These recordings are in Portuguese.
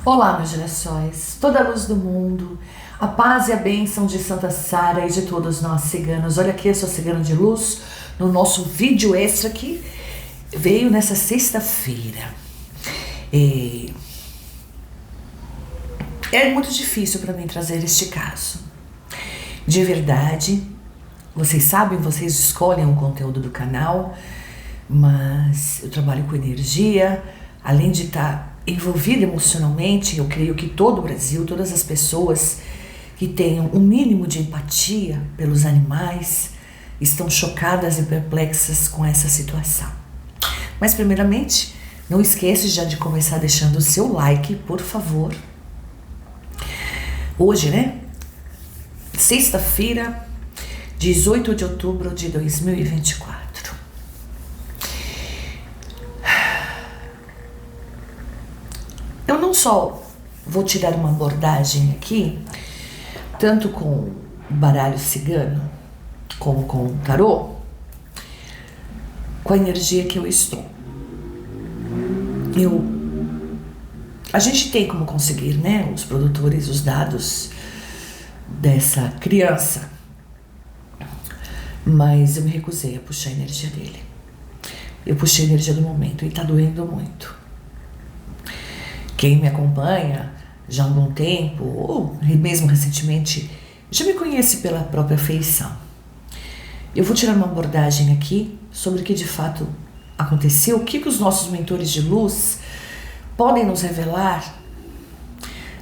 Olá, meus girassóis, toda a luz do mundo, a paz e a bênção de Santa Sara e de todos nós ciganos. Olha aqui a sua cigana de luz no nosso vídeo extra que veio nessa sexta-feira. É muito difícil para mim trazer este caso. De verdade, vocês sabem, vocês escolhem o conteúdo do canal, mas eu trabalho com energia, além de estar envolvida emocionalmente. Eu creio que todo o Brasil, todas as pessoas que tenham um mínimo de empatia pelos animais estão chocadas e perplexas com essa situação. Mas primeiramente, não esqueça já de começar deixando o seu like, por favor. Hoje, né? Sexta-feira, 18 de outubro de 2024. Eu não só vou tirar uma abordagem aqui, tanto com o baralho cigano, como com o tarô, com a energia que eu estou. A gente tem como conseguir, né, os produtores, os dados dessa criança, mas eu me recusei a puxar a energia dele. Eu puxei a energia do momento e tá doendo muito. Quem me acompanha já há um bom tempo, ou mesmo recentemente, já me conhece pela própria feição. Eu vou tirar uma abordagem aqui sobre o que de fato aconteceu, o que os nossos mentores de luz podem nos revelar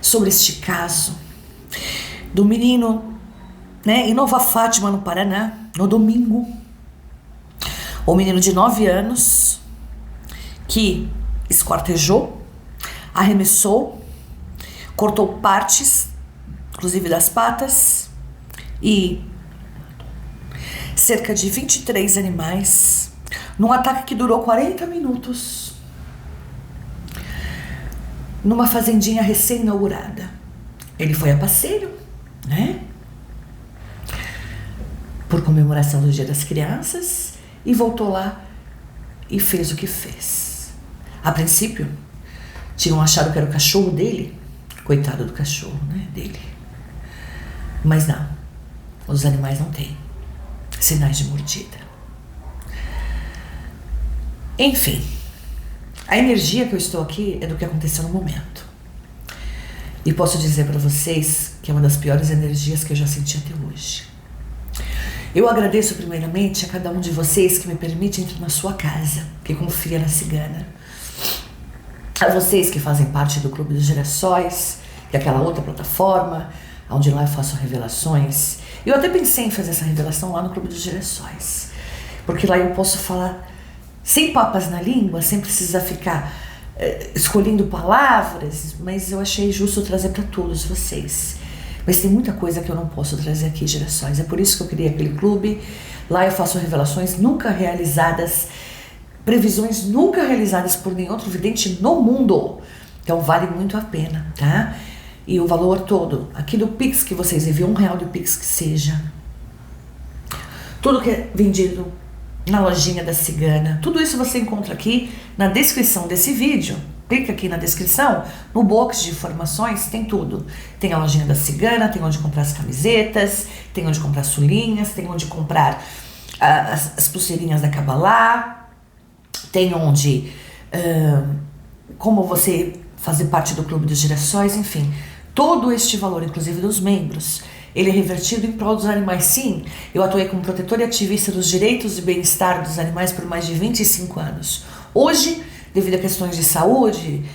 sobre este caso do menino, né, em Nova Fátima, no Paraná, no domingo. O menino de 9 anos que esquartejou, arremessou, cortou partes, inclusive das patas, e cerca de 23 animais, num ataque que durou 40 minutos, numa fazendinha recém-inaugurada. Ele foi a passeio, né? Por comemoração do Dia das Crianças, e voltou lá e fez o que fez. A princípio, tinham achado que era o cachorro dele, coitado do cachorro, né, dele. Mas não, os animais não têm sinais de mordida. Enfim, a energia que eu estou aqui é do que aconteceu no momento. E posso dizer para vocês que é uma das piores energias que eu já senti até hoje. Eu agradeço primeiramente a cada um de vocês que me permite entrar na sua casa, que confia na cigana. A vocês que fazem parte do Clube dos Girassóis, que é aquela outra plataforma, onde lá eu faço revelações. Eu até pensei em fazer essa revelação lá no Clube dos Girassóis, porque lá eu posso falar sem papas na língua, sem precisar ficar escolhendo palavras, mas eu achei justo trazer para todos vocês. Mas tem muita coisa que eu não posso trazer aqui, Girassóis. É por isso que eu criei aquele clube. Lá eu faço revelações nunca realizadas, previsões nunca realizadas por nenhum outro vidente no mundo. Então vale muito a pena, tá? E o valor todo, aqui do Pix que vocês enviam, R$1 do Pix que seja. Tudo que é vendido na lojinha da cigana, tudo isso você encontra aqui na descrição desse vídeo. Clica aqui na descrição, no box de informações tem tudo. Tem a lojinha da cigana, tem onde comprar as camisetas, tem onde comprar sulinhas, tem onde comprar as pulseirinhas da Kabbalah, tem onde, como você fazer parte do Clube dos Girassóis, enfim. Todo este valor, inclusive dos membros, ele é revertido em prol dos animais. Sim, eu atuei como protetora e ativista dos direitos e bem-estar dos animais por mais de 25 anos. Hoje, devido a questões de saúde,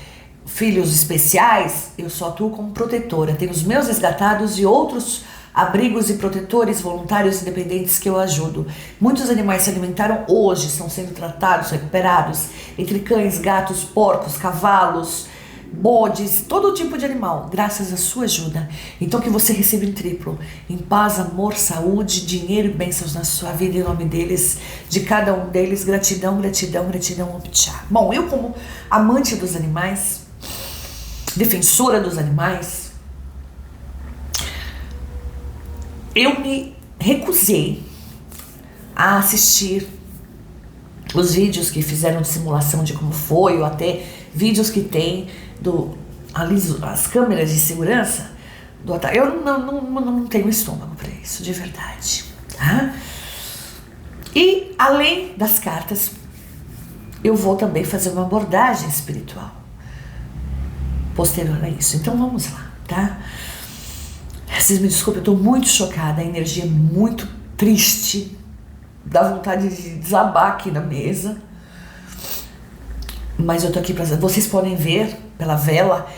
filhos especiais, eu só atuo como protetora. Tenho os meus resgatados e outros abrigos e protetores voluntários independentes que eu ajudo. Muitos animais se alimentaram hoje, estão sendo tratados, recuperados, entre cães, gatos, porcos, cavalos, bodes, todo tipo de animal, graças à sua ajuda. Então que você receba em triplo, em paz, amor, saúde, dinheiro e bênçãos na sua vida, em nome deles, de cada um deles. Gratidão, gratidão, gratidão, Optchá. Bom, eu como amante dos animais, defensora dos animais, eu me recusei a assistir os vídeos que fizeram de simulação de como foi, ou até vídeos que tem as câmeras de segurança do ataque. Eu não tenho estômago para isso, de verdade, tá? E além das cartas, eu vou também fazer uma abordagem espiritual posterior a isso. Então vamos lá, tá? Vocês me desculpem, eu tô muito chocada, a energia é muito triste, dá vontade de desabar aqui na mesa. Mas eu tô aqui pra... Vocês podem ver pela vela,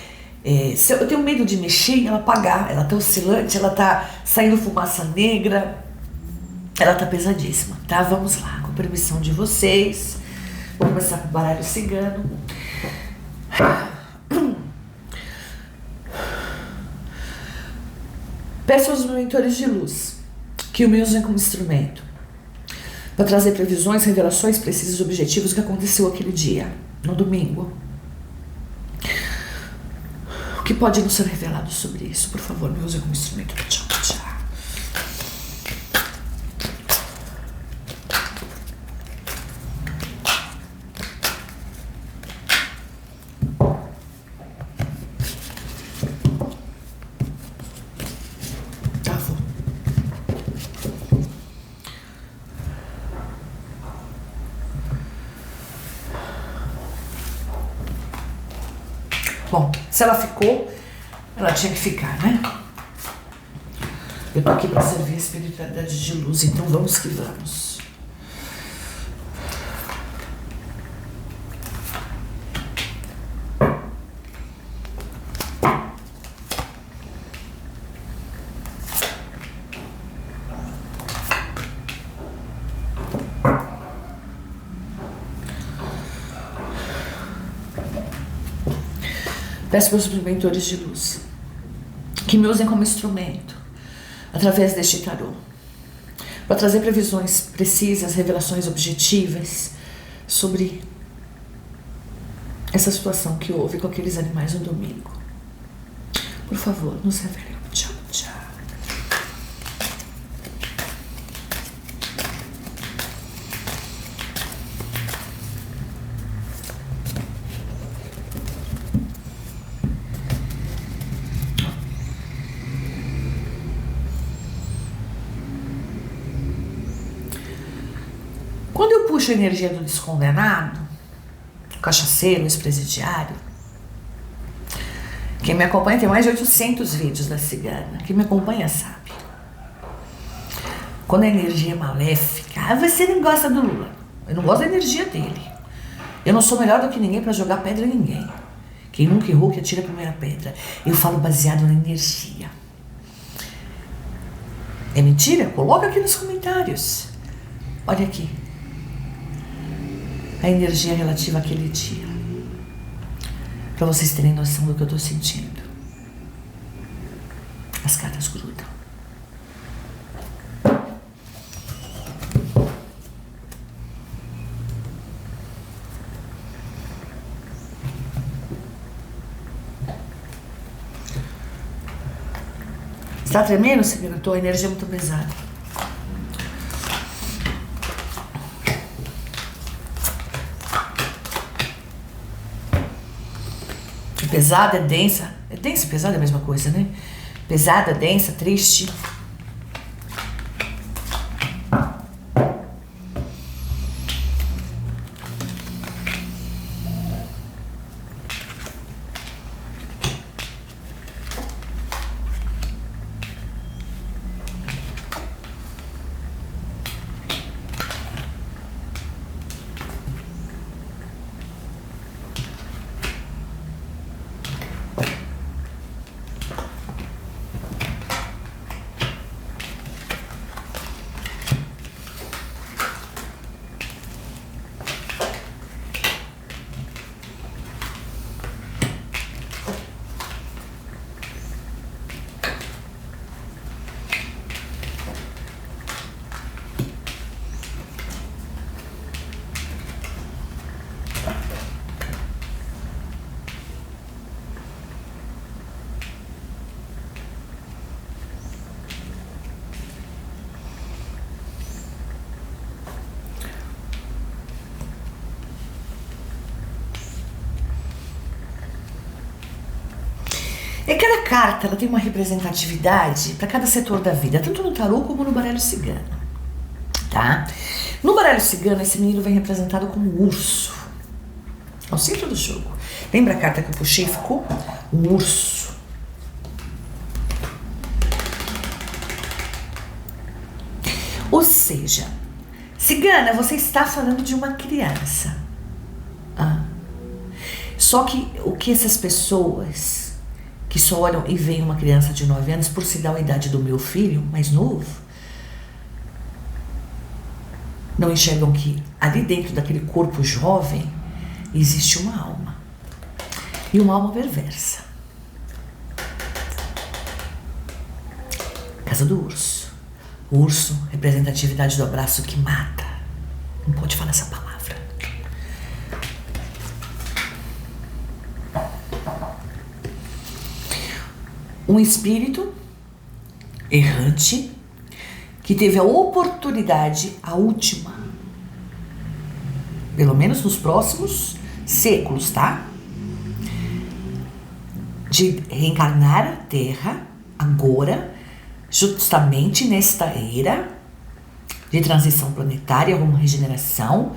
eu tenho medo de mexer e ela apagar. Ela tá oscilante, ela tá saindo fumaça negra, ela tá pesadíssima, tá? Vamos lá, com permissão de vocês. Vou começar com o baralho cigano. Peço aos mentores de luz que o me usem como instrumento para trazer previsões, revelações precisas e objetivos do que aconteceu aquele dia, no domingo. O que pode nos ser revelado sobre isso? Por favor, me usem como instrumento. Tchau, tchau. Bom, se ela ficou, ela tinha que ficar, né? Eu tô aqui para servir a espiritualidade de luz, então vamos que vamos. Peço para os mentores de luz que me usem como instrumento através deste tarô para trazer previsões precisas, revelações objetivas sobre essa situação que houve com aqueles animais no domingo. Por favor, nos revelem. Tchau, tchau. Quando eu puxo a energia do descondenado, o cachaceiro, o ex-presidiário, quem me acompanha, tem mais de 800 vídeos da cigana, quem me acompanha sabe. Quando a energia é maléfica, você não gosta do Lula, eu não gosto da energia dele. Eu não sou melhor do que ninguém para jogar pedra em ninguém. Quem nunca errou, que atira a primeira pedra. Eu falo baseado na energia. É mentira? Coloca aqui nos comentários. Olha aqui. A energia relativa àquele dia. Para vocês terem noção do que eu estou sentindo. As cartas grudam. Está tremendo, Cigana? A energia é muito pesada. Pesada, é densa. É densa e pesada é a mesma coisa, né? Pesada, densa, triste. carta ela tem uma representatividade para cada setor da vida, tanto no tarô como no baralho cigano, tá? No baralho cigano, esse menino vem representado como um urso, ao centro do jogo. Lembra a carta que eu puxei? Ficou um urso. Ou seja, cigana, você está falando de uma criança. Só que o que essas pessoas que só olham e veem uma criança de 9 anos, por se dar a idade do meu filho, mais novo, não enxergam que ali dentro daquele corpo jovem existe uma alma. E uma alma perversa. Casa do urso. O urso, representatividade do abraço que mata. Não pode falar essa palavra. Um espírito errante que teve a oportunidade, a última, pelo menos nos próximos séculos, tá? De reencarnar a Terra agora, justamente nesta era de transição planetária, uma regeneração,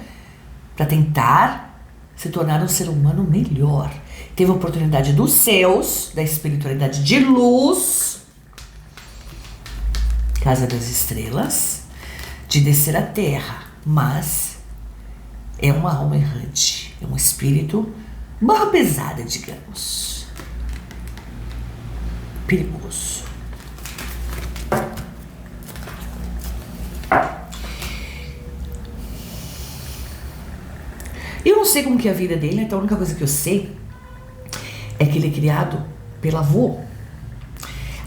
para tentar se tornar um ser humano melhor. Teve a oportunidade dos céus, da espiritualidade de luz, Casa das Estrelas, de descer à Terra, mas é uma alma errante, é um espírito barra pesada, digamos, perigoso. Eu não sei como que é a vida dele, então a única coisa que eu sei é que ele é criado pelo avô.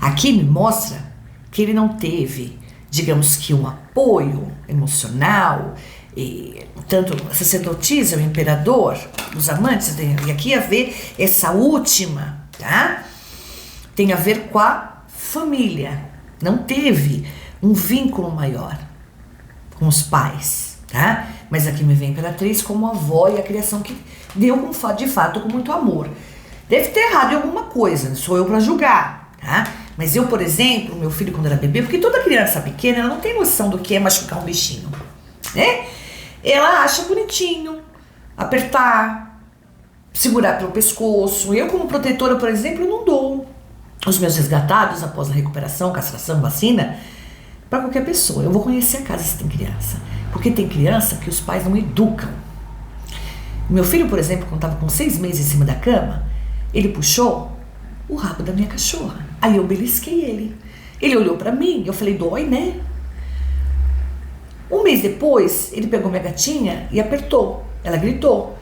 Aqui me mostra que ele não teve, digamos que um apoio emocional, e tanto a sacerdotisa, o imperador, os amantes, e aqui a ver essa última, tá? Tem a ver com a família. Não teve um vínculo maior com os pais, tá? Mas aqui me vem Imperatriz como avó e a criação que deu de fato com muito amor. Deve ter errado em alguma coisa, sou eu para julgar, tá? Mas eu, por exemplo, meu filho quando era bebê, porque toda criança pequena, ela não tem noção do que é machucar um bichinho, né? Ela acha bonitinho apertar, segurar pelo pescoço. Eu, como protetora, por exemplo, não dou os meus resgatados após a recuperação, castração, vacina, para qualquer pessoa. Eu vou conhecer a casa se tem criança, porque tem criança que os pais não educam. Meu filho, por exemplo, quando estava com 6 meses em cima da cama, ele puxou o rabo da minha cachorra. Aí eu belisquei ele. Ele olhou pra mim, eu falei, dói, né? Um mês depois, ele pegou minha gatinha e apertou. Ela gritou.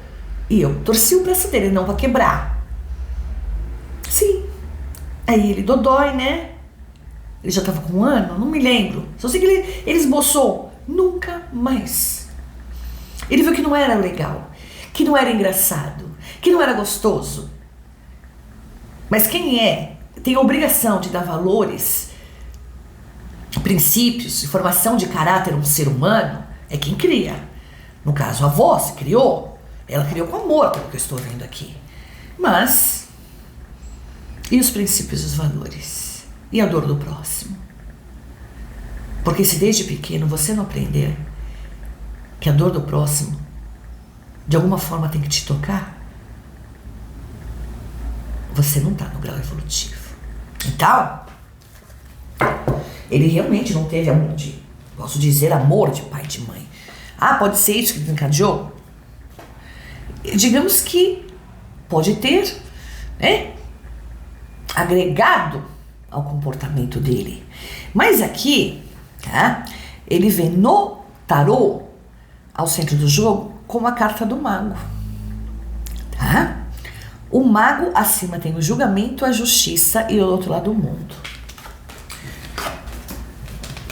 E eu torci o braço dele, não pra quebrar. Sim. Aí ele, dodói, né? Ele já tava com 1 ano, não me lembro. Só sei que ele esboçou. Nunca mais. Ele viu que não era legal, que não era engraçado, que não era gostoso. Mas quem tem a obrigação de dar valores, princípios e formação de caráter a um ser humano, é quem cria. No caso, a avó se criou, ela criou com amor, pelo que eu estou vendo aqui. Mas, e os princípios e os valores? E a dor do próximo? Porque se desde pequeno você não aprender que a dor do próximo, de alguma forma, tem que te tocar, você não está no grau evolutivo. Então, ele realmente não teve amor posso dizer, amor de pai e de mãe. Ah, pode ser isso que desencadeou? Digamos que pode ter, né, agregado ao comportamento dele. Mas aqui, tá, ele vem no tarô, ao centro do jogo, como a carta do mago. Tá? O mago acima tem o julgamento, a justiça e o outro lado o mundo.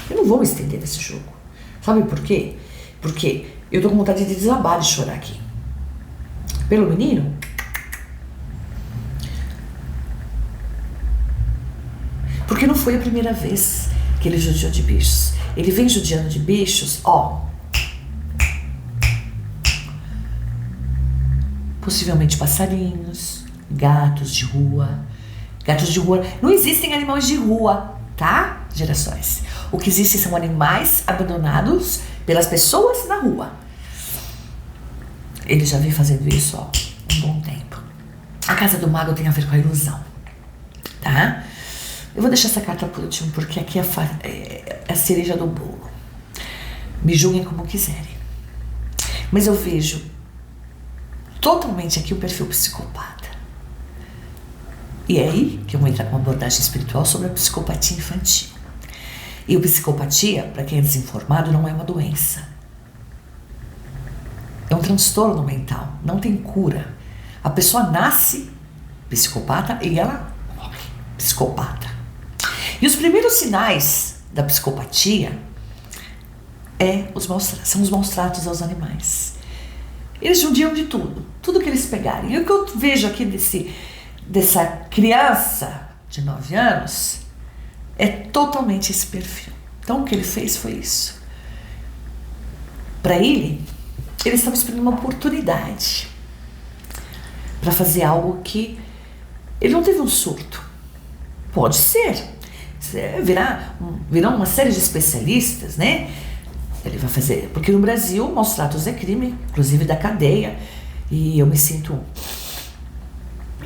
Eu não vou me estender nesse jogo. Sabe por quê? Porque eu tô com vontade de desabar, de chorar aqui. Pelo menino. Porque não foi a primeira vez que ele judiou de bichos. Ele vem judiando de bichos, ó. Possivelmente passarinhos, gatos de rua, Gatos de rua. Não existem animais de rua, tá? Gerações. O que existe são animais abandonados pelas pessoas na rua. Ele já vem fazendo isso, ó, um bom tempo. A casa do mago tem a ver com a ilusão, tá? Eu vou deixar essa carta por último, porque aqui é a cereja do bolo. Me julguem como quiserem. Mas eu vejo totalmente aqui o perfil psicopata. E é aí que eu vou entrar com uma abordagem espiritual sobre a psicopatia infantil. E o psicopatia, para quem é desinformado, não é uma doença. É um transtorno mental, não tem cura. A pessoa nasce psicopata e ela morre psicopata. E os primeiros sinais da psicopatia são os maus tratos aos animais. Eles judiam de tudo que eles pegarem. E o que eu vejo aqui dessa criança de 9 anos é totalmente esse perfil. Então o que ele fez foi isso. Para ele estava esperando uma oportunidade para fazer algo que ele não teve um surto. Pode ser. Virá uma série de especialistas, né? Ele vai fazer, porque no Brasil maus tratos é crime, inclusive da cadeia, e eu me sinto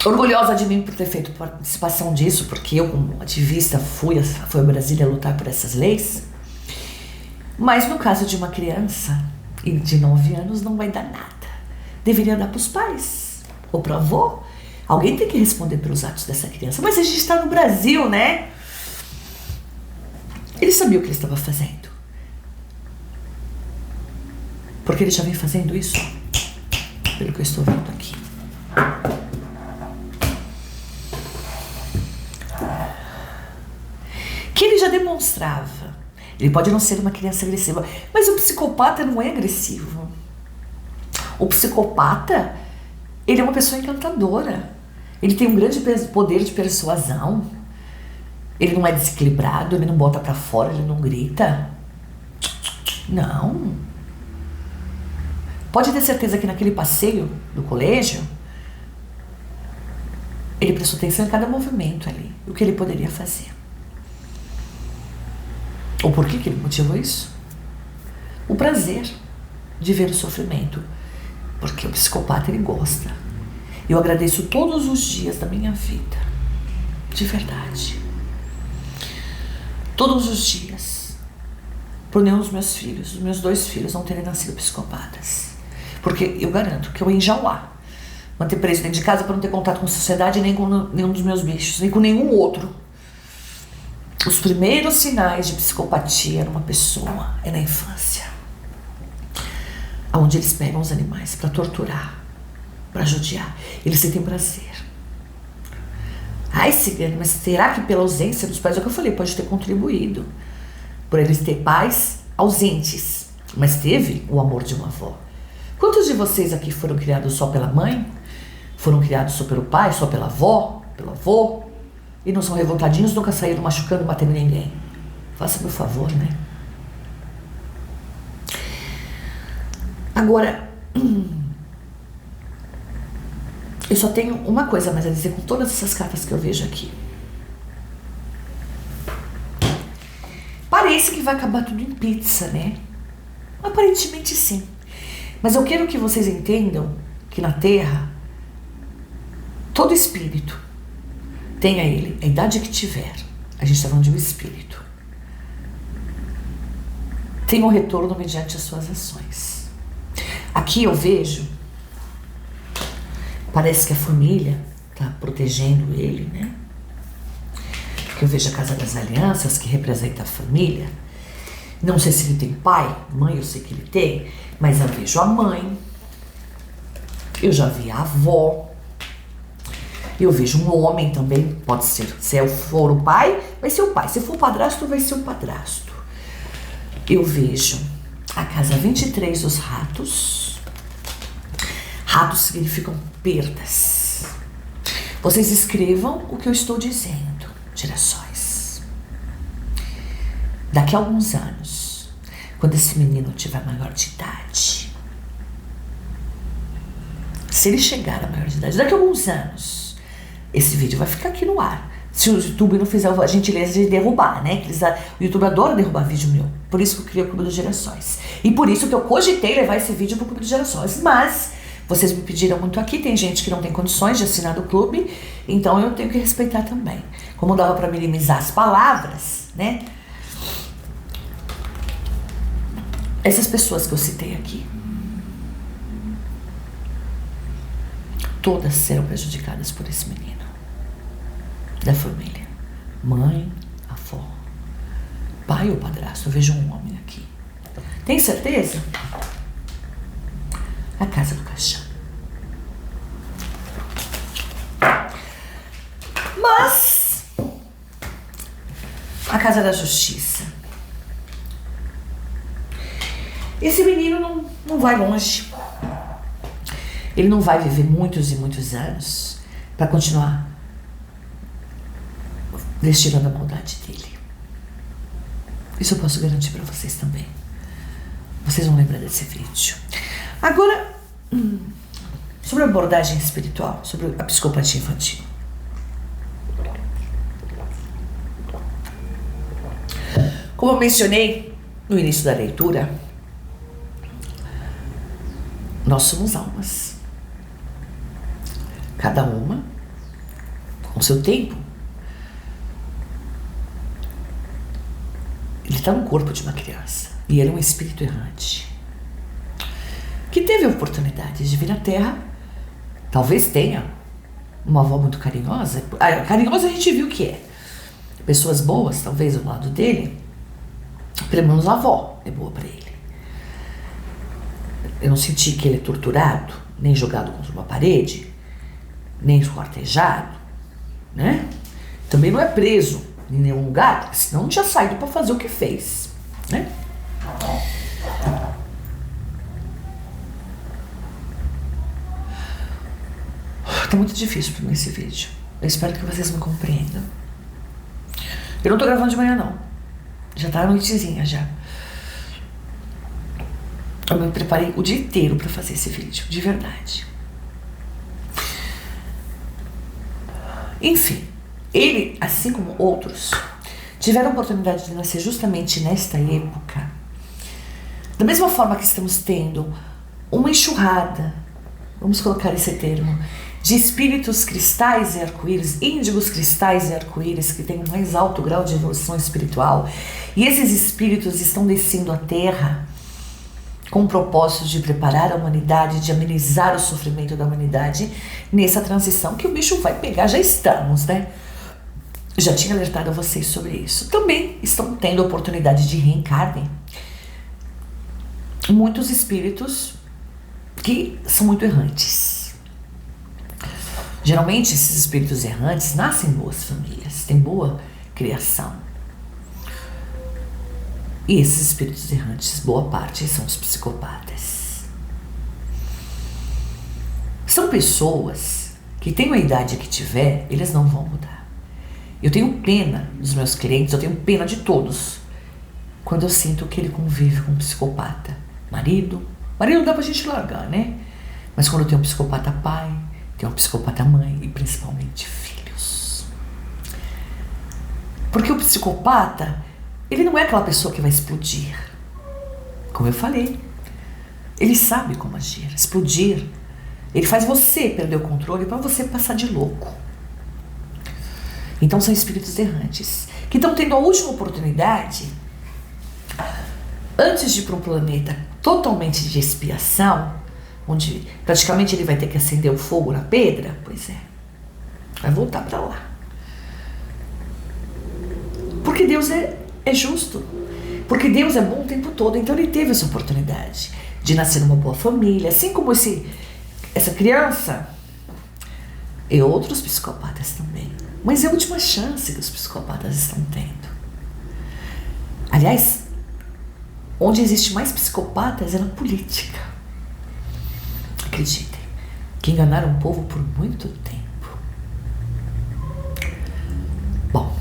orgulhosa de mim por ter feito participação disso, porque eu, como ativista, fui a Brasília lutar por essas leis. Mas no caso de uma criança de 9 anos não vai dar nada. Deveria dar para os pais ou para o avô. Alguém tem que responder pelos atos dessa criança. Mas a gente está no Brasil, né? Ele sabia o que ele estava fazendo. Porque ele já vem fazendo isso, pelo que eu estou vendo aqui. Que ele já demonstrava. Ele pode não ser uma criança agressiva, mas o psicopata não é agressivo. O psicopata, ele é uma pessoa encantadora. Ele tem um grande poder de persuasão. Ele não é desequilibrado, ele não bota pra fora, ele não grita. Não. Pode ter certeza que naquele passeio do colégio, ele prestou atenção em cada movimento ali, o que ele poderia fazer. Ou por que ele motivou isso? O prazer de ver o sofrimento. Porque o psicopata, ele gosta. Eu agradeço todos os dias da minha vida. De verdade. Todos os dias. Por nenhum dos meus filhos, os meus 2 filhos não terem nascido psicopatas. Porque eu garanto que eu ia enjauar. Manter preso dentro de casa para não ter contato com a sociedade, nem com nenhum dos meus bichos, nem com nenhum outro. Os primeiros sinais de psicopatia numa pessoa é na infância. Onde eles pegam os animais para torturar, para judiar. Eles sentem prazer. Ai, Cigano, mas será que pela ausência dos pais, é o que eu falei, pode ter contribuído por eles ter pais ausentes, mas teve o amor de uma avó. Quantos de vocês aqui foram criados só pela mãe? Foram criados só pelo pai, só pela avó, pelo avô? E não são revoltadinhos, nunca saíram machucando, matando ninguém? Faça meu favor, né? Agora, eu só tenho uma coisa mais a dizer com todas essas cartas que eu vejo aqui. Parece que vai acabar tudo em pizza, né? Aparentemente sim. Mas eu quero que vocês entendam que na Terra, todo espírito, tenha ele a idade que tiver, a gente está falando de um espírito, tem um retorno mediante as suas ações. Aqui eu vejo, parece que a família está protegendo ele, né? Que eu vejo a Casa das Alianças, que representa a família. Não sei se ele tem pai, mãe, eu sei que ele tem, mas eu vejo a mãe, eu já vi a avó, eu vejo um homem também, pode ser, se eu for o pai, vai ser o pai, se for o padrasto, vai ser o padrasto. Eu vejo a casa 23 dos ratos. Ratos significam perdas. Vocês escrevam o que eu estou dizendo, gerações. Daqui a alguns anos, quando esse menino tiver maior de idade, se ele chegar a maior de idade, daqui a alguns anos, esse vídeo vai ficar aqui no ar. Se o YouTube não fizer a gentileza de derrubar, né? O YouTube adora derrubar vídeo meu. Por isso que eu criei o Clube dos Girassóis. E por isso que eu cogitei levar esse vídeo pro Clube dos Girassóis. Mas vocês me pediram muito aqui, tem gente que não tem condições de assinar do clube, então eu tenho que respeitar também. Como dava para minimizar as palavras, né? Essas pessoas que eu citei aqui, todas serão prejudicadas por esse menino. Da família. Mãe, avó, pai ou padrasto. Eu vejo um homem aqui. Tem certeza? A casa do caixão. Mas a casa da justiça. Esse menino não vai longe. Ele não vai viver muitos e muitos anos para continuar destilando a maldade dele. Isso eu posso garantir para vocês também. Vocês vão lembrar desse vídeo. Agora, sobre a abordagem espiritual, sobre a psicopatia infantil. Como eu mencionei no início da leitura, nós somos almas. Cada uma com seu tempo. Ele está no corpo de uma criança. E ele é um espírito errante. Que teve a oportunidade de vir à Terra. Talvez tenha uma avó muito carinhosa. Carinhosa a gente viu que é. Pessoas boas, talvez, ao lado dele. Pelo menos a avó é boa para ele. Eu não senti que ele é torturado, nem jogado contra uma parede, nem esquartejado, né? Também não é preso em nenhum lugar, senão não tinha saído para fazer o que fez, né? Tá muito difícil para mim esse vídeo. Eu espero que vocês me compreendam. Eu não tô gravando de manhã, não. Já tá a noitezinha, já. Eu me preparei o dia inteiro para fazer esse vídeo, de verdade. Enfim, ele, assim como outros, tiveram a oportunidade de nascer justamente nesta época. Da mesma forma que estamos tendo uma enxurrada, vamos colocar esse termo, de espíritos cristais e arco-íris, índigos cristais e arco-íris, que têm um mais alto grau de evolução espiritual. E esses espíritos estão descendo à Terra com o propósito de preparar a humanidade, de amenizar o sofrimento da humanidade nessa transição que o bicho vai pegar. Já estamos, né? Já tinha alertado a vocês sobre isso. Também estão tendo a oportunidade de reencarnem muitos espíritos que são muito errantes. Geralmente esses espíritos errantes nascem em boas famílias, têm boa criação. E esses espíritos errantes, boa parte, são os psicopatas. São pessoas que têm a idade que tiver, eles não vão mudar. Eu tenho pena dos meus clientes, eu tenho pena de todos, quando eu sinto que ele convive com um psicopata. Marido dá pra gente largar, né? Mas quando tem um psicopata pai, tem um psicopata mãe e principalmente filhos. Porque o psicopata, ele não é aquela pessoa que vai explodir. Como eu falei, ele sabe como agir, explodir. Ele faz você perder o controle para você passar de louco. Então são espíritos errantes que estão tendo a última oportunidade, antes de ir para um planeta totalmente de expiação, onde praticamente ele vai ter que acender o fogo na pedra. Pois é, vai voltar para lá. Porque Deus é justo. Porque Deus é bom o tempo todo. Então ele teve essa oportunidade de nascer numa boa família, assim como essa criança e outros psicopatas também. Mas é a última chance que os psicopatas estão tendo. Aliás, onde existe mais psicopatas é na política. Acreditem, que enganaram o povo por muito tempo. Bom,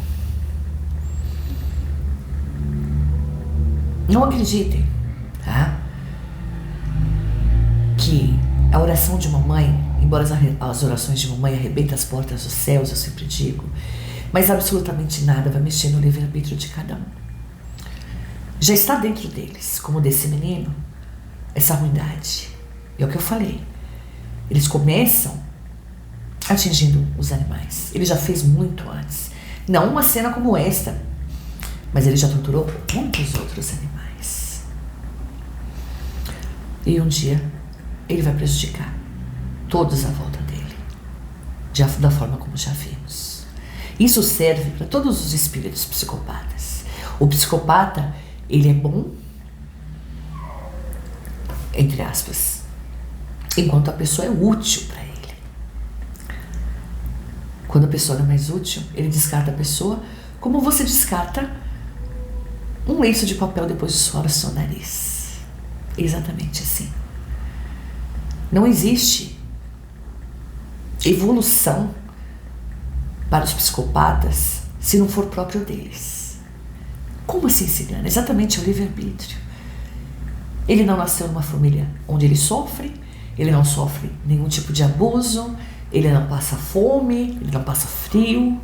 não acreditem, tá? Que a oração de mamãe, embora as orações de mamãe arrebentem as portas dos céus, eu sempre digo, Mas absolutamente nada vai mexer no livre-arbítrio de cada um. Já está dentro deles, como desse menino, essa ruindade. É o que eu falei. Eles começam atingindo os animais. Ele já fez muito antes. Não uma cena como esta, mas ele já torturou muitos outros animais. E um dia ele vai prejudicar todos à volta dele, da forma como já vimos. Isso serve para todos os espíritos psicopatas. O psicopata, ele é bom, entre aspas, enquanto a pessoa é útil para ele. Quando a pessoa não é mais útil, ele descarta a pessoa como você descarta um lenço de papel depois de suar o seu nariz. Exatamente assim. Não existe evolução para os psicopatas se não for próprio deles. Como assim se engana? Exatamente, é o livre-arbítrio. Ele não nasceu numa família onde ele sofre, ele não sofre nenhum tipo de abuso, ele não passa fome, ele não passa frio.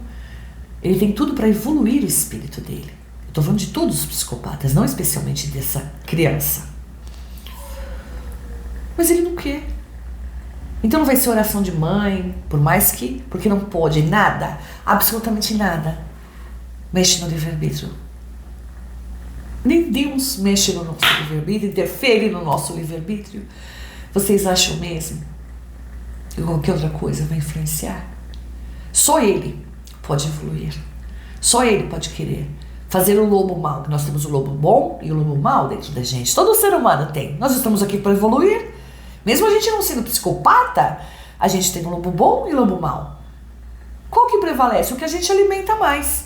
Ele tem tudo para evoluir o espírito dele. Eu estou falando de todos os psicopatas, não especialmente dessa criança. Mas ele não quer. Então não vai ser oração de mãe, porque não pode, nada, absolutamente nada, mexe no livre-arbítrio. Nem Deus mexe no nosso livre-arbítrio, interfere no nosso livre-arbítrio. Vocês acham mesmo que qualquer outra coisa vai influenciar? Só Ele pode evoluir. Só Ele pode querer fazer o lobo mau. Nós temos o lobo bom e o lobo mau dentro da gente. Todo ser humano tem. Nós estamos aqui para evoluir. Mesmo a gente não sendo psicopata, a gente tem o lobo bom e o lobo mau. Qual que prevalece? O que a gente alimenta mais.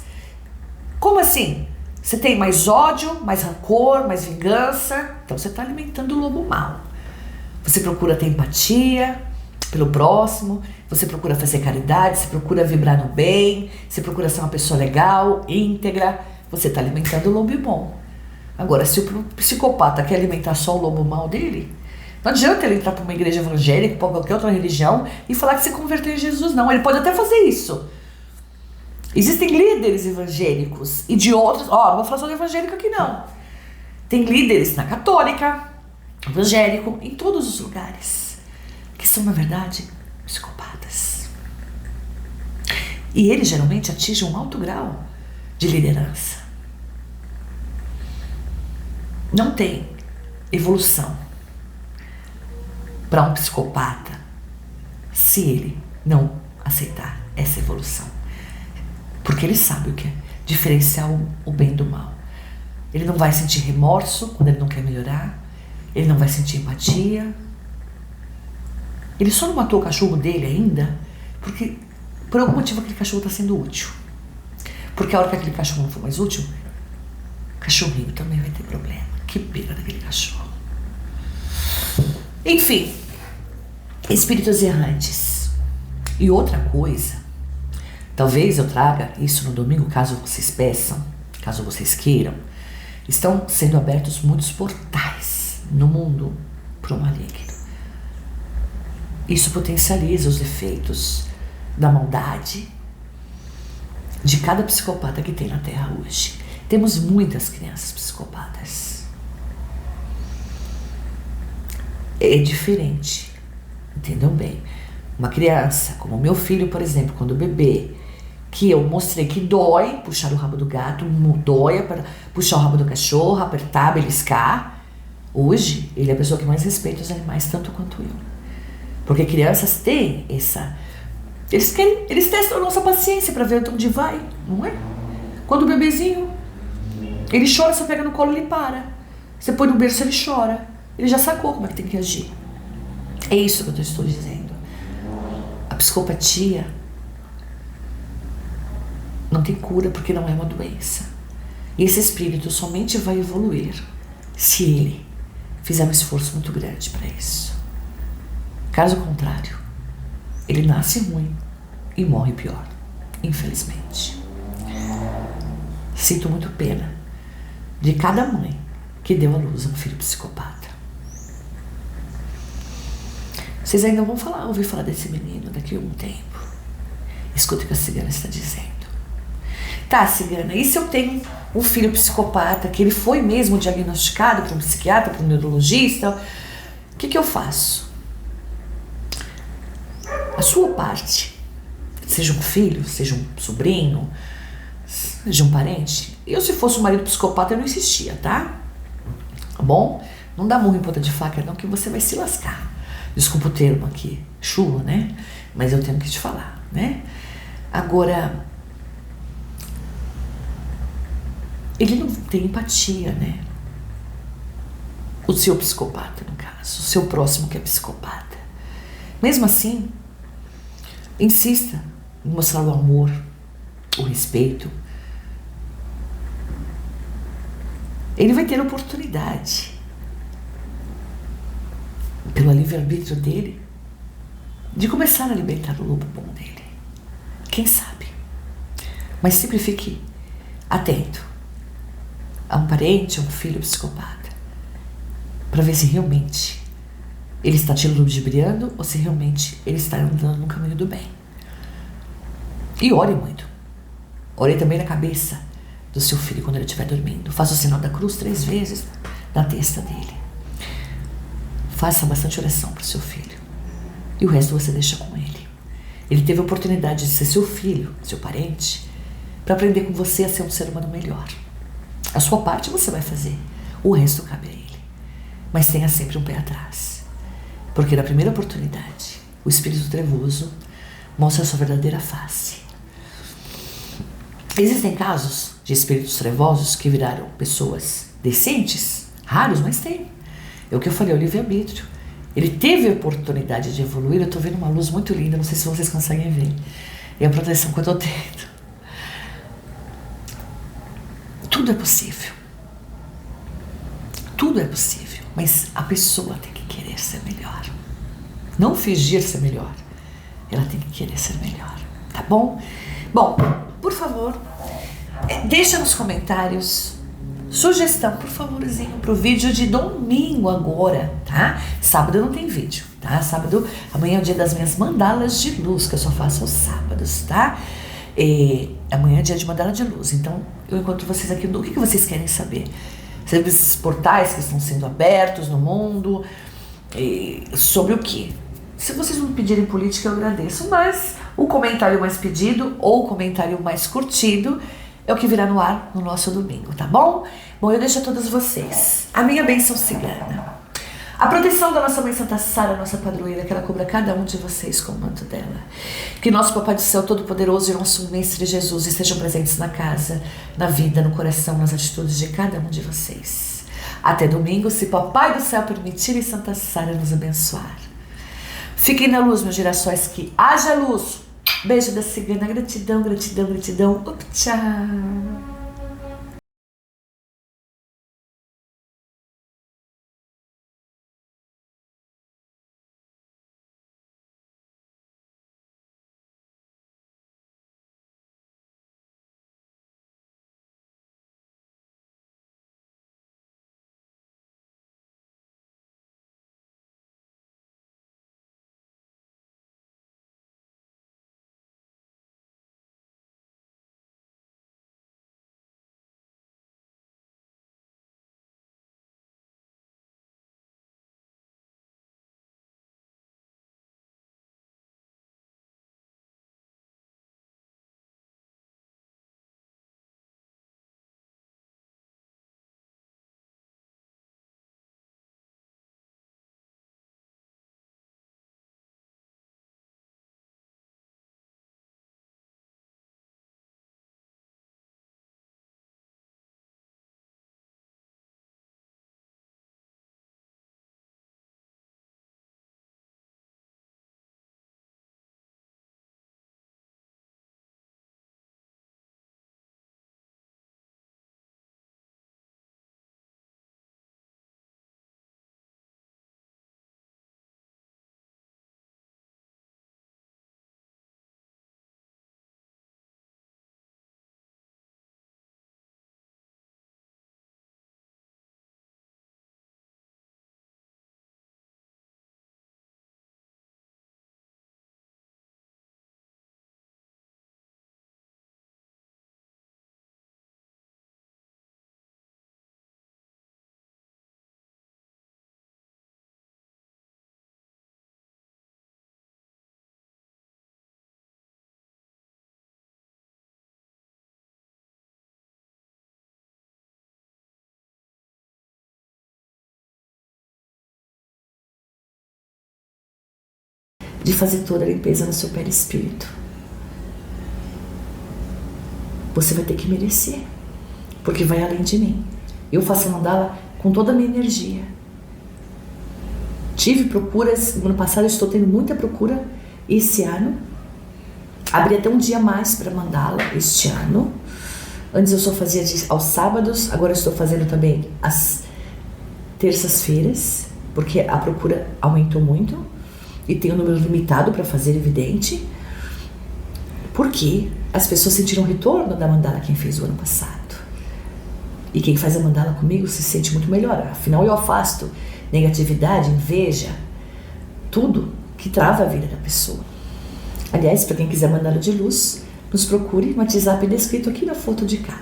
Como assim? Você tem mais ódio, mais rancor, mais vingança. Então você está alimentando o lobo mau. Você procura ter empatia pelo próximo, você procura fazer caridade, você procura vibrar no bem, você procura ser uma pessoa legal, íntegra. Você está alimentando o lobo bom. Agora, se o psicopata quer alimentar só o lobo mau dele, não adianta ele entrar para uma igreja evangélica, para qualquer outra religião e falar que se converteu em Jesus, não. Ele pode até fazer isso. Existem líderes evangélicos e de outros... não vou falar só de evangélico aqui, não. Tem líderes na católica, evangélico, em todos os lugares, que são, na verdade, psicopatas. E eles geralmente atingem um alto grau de liderança. Não tem evolução para um psicopata se ele não aceitar essa evolução. Porque ele sabe o que é diferenciar o bem do mal. Ele não vai sentir remorso quando ele não quer melhorar. Ele não vai sentir empatia. Ele só não matou o cachorro dele ainda porque por algum motivo aquele cachorro está sendo útil. Porque a hora que aquele cachorro não for mais útil, o cachorrinho também vai ter problema. Que pena daquele cachorro. Enfim, espíritos errantes. E outra coisa, talvez eu traga isso no domingo, caso vocês peçam, caso vocês queiram. Estão sendo abertos muitos portais no mundo para o maligno. Isso potencializa os efeitos da maldade de cada psicopata que tem na Terra hoje. Temos muitas crianças psicopatas. É diferente, entendam bem. Uma criança, como meu filho, por exemplo, quando bebê, que eu mostrei que dói puxar o rabo do gato, dói puxar o rabo do cachorro, apertar, beliscar. Hoje, ele é a pessoa que mais respeita os animais, tanto quanto eu. Porque crianças têm essa... Eles testam a nossa paciência para ver onde vai, não é? Quando o bebezinho, ele chora, você pega no colo, ele para. Você põe no berço, ele chora. Ele já sacou como é que tem que agir. É isso que eu estou dizendo. A psicopatia não tem cura porque não é uma doença. E esse espírito somente vai evoluir se ele fizer um esforço muito grande para isso. Caso contrário, ele nasce ruim e morre pior, infelizmente. Sinto muito pena de cada mãe que deu à luz a um filho psicopata. Vocês ainda vão ouvir falar desse menino daqui a um tempo. Escuta o que a cigana está dizendo. Tá, cigana, e se eu tenho um filho psicopata, que ele foi mesmo diagnosticado por um psiquiatra, por um neurologista, o que eu faço? A sua parte, seja um filho, seja um sobrinho, seja um parente. Eu, se fosse um marido psicopata, eu não insistia, tá? Tá bom? Não dá murro em ponta de faca, não, que você vai se lascar. Desculpa o termo aqui, chulo, né? Mas eu tenho que te falar, né? Agora, ele não tem empatia, né? O seu psicopata, no caso, o seu próximo que é psicopata. Mesmo assim, insista em mostrar o amor, o respeito. Ele vai ter oportunidade, pelo livre-arbítrio dele, de começar a libertar o lobo bom dele. Quem sabe? Mas sempre fique atento a um parente, a um filho psicopata, para ver se realmente ele está te ludibriando ou se realmente ele está andando no caminho do bem. E ore muito. Ore também na cabeça do seu filho quando ele estiver dormindo. Faça o sinal da cruz 3 vezes na testa dele. Faça bastante oração para o seu filho. E o resto você deixa com ele. Ele teve a oportunidade de ser seu filho, seu parente, para aprender com você a ser um ser humano melhor. A sua parte você vai fazer. O resto cabe a ele. Mas tenha sempre um pé atrás. Porque na primeira oportunidade, o espírito trevoso mostra a sua verdadeira face. Existem casos de espíritos trevosos que viraram pessoas decentes, raros, mas tem. É o que eu falei, o livre-arbítrio. Ele teve a oportunidade de evoluir. Eu tô vendo uma luz muito linda, não sei se vocês conseguem ver. E a proteção que eu tô tendo. Tudo é possível. Tudo é possível. Mas a pessoa tem que querer ser melhor. Não fingir ser melhor. Ela tem que querer ser melhor. Tá bom? Bom, por favor, deixa nos comentários sugestão, por favorzinho, pro vídeo de domingo agora, tá? Sábado não tem vídeo, tá? Sábado, amanhã é o dia das minhas mandalas de luz, que eu só faço aos sábados, tá? Amanhã é dia de mandala de luz, então eu encontro vocês aqui. O que vocês querem saber? Sobre esses portais que estão sendo abertos no mundo, sobre o quê? Se vocês não pedirem política, eu agradeço, mas o comentário mais pedido ou o comentário mais curtido é o que virá no ar no nosso domingo, tá bom? Bom, eu deixo a todos vocês a minha bênção cigana. A proteção da nossa Mãe Santa Sara, nossa padroeira, que ela cubra cada um de vocês com o manto dela. Que nosso Papai do Céu Todo-Poderoso e nosso Mestre Jesus estejam presentes na casa, na vida, no coração, nas atitudes de cada um de vocês. Até domingo, se Papai do Céu permitir e Santa Sara nos abençoar. Fiquem na luz, meus girassóis, que haja luz. Beijo da cigana, gratidão, gratidão, gratidão. Tchau. de fazer toda a limpeza no seu perispírito. Você vai ter que merecer, porque vai além de mim. Eu faço a mandala com toda a minha energia. Tive procuras, no ano passado eu estou tendo muita procura esse ano. Abri até um dia mais para mandala este ano. Antes eu só fazia aos sábados, agora eu estou fazendo também às terças-feiras, porque a procura aumentou muito e tem um número limitado para fazer, evidente, porque as pessoas sentiram o retorno da mandala quem fez o ano passado. E quem faz a mandala comigo se sente muito melhor. Afinal, eu afasto negatividade, inveja, tudo que trava a vida da pessoa. Aliás, para quem quiser mandala de luz, nos procure no WhatsApp descrito aqui na foto de cá.